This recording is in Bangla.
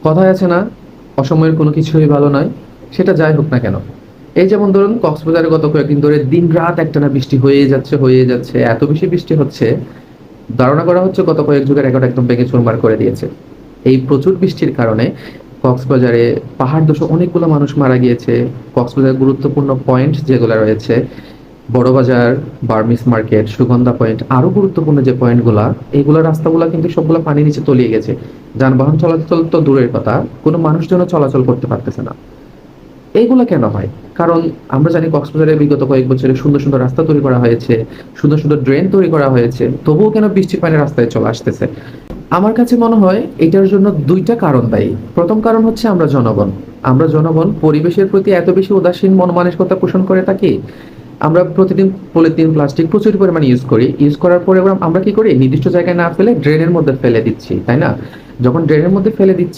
কথায় আছে না, অসময়ের কোনো কিছুই ভালো নয়। সেটা যাই হোক না কেন, এই যেমন ধরুন কক্সবাজারে গত কয়েকদিন ধরে দিন রাত একটানা বৃষ্টি হয়ে যাচ্ছে, এত বেশি বৃষ্টি হচ্ছে, ধারণা করা হচ্ছে গত কয়েক যুগের রেকর্ড একদম ভেঙে চুরমার করে দিয়েছে। এই প্রচুর বৃষ্টির কারণে কক্সবাজারে পাহাড় ধসে অনেকগুলো মানুষ মারা গিয়েছে। কক্সবাজারের গুরুত্বপূর্ণ পয়েন্ট যেগুলো রয়েছে, Borobazar, Burmese market, Sugandha point, আরো গুরুত্বপূর্ণ যে পয়েন্টগুলা, এইগুলা রাস্তাগুলা কিন্তু সবগুলা পানির নিচে তলিয়ে গেছে। যানবাহন চলাচল তো দূরের কথা, কোনো মানুষজন চলাচল করতে পারতেছে না। এইগুলা কেন হয়? কারণ আমরা জানি কক্সবাজারে বিগত কয়েক বছরে সুন্দর সুন্দর রাস্তা তৈরি করা হয়েছে, সুন্দর সুন্দর ড্রেন তৈরি করা হয়েছে, তবুও কেন বৃষ্টির পানি রাস্তায় চলে আসতেছে? আমার কাছে মনে হয় এটার জন্য দুইটা কারণ দায়ী। প্রথম কারণ হচ্ছে আমরা জনগণ পরিবেশের প্রতি এত বেশি উদাসীন মন মানসিকতা পোষণ করে থাকি। আমরা প্রতিদিন পলিথিন প্লাস্টিক প্রচুর পরিমাণে ইউজ করার পরে আমরা কি করি, নির্দিষ্ট জায়গায় না ফেলে ড্রেনের মধ্যে ফেলে দিচ্ছি, তাই না? যখন ড্রেনের মধ্যে ফেলে দিচ্ছি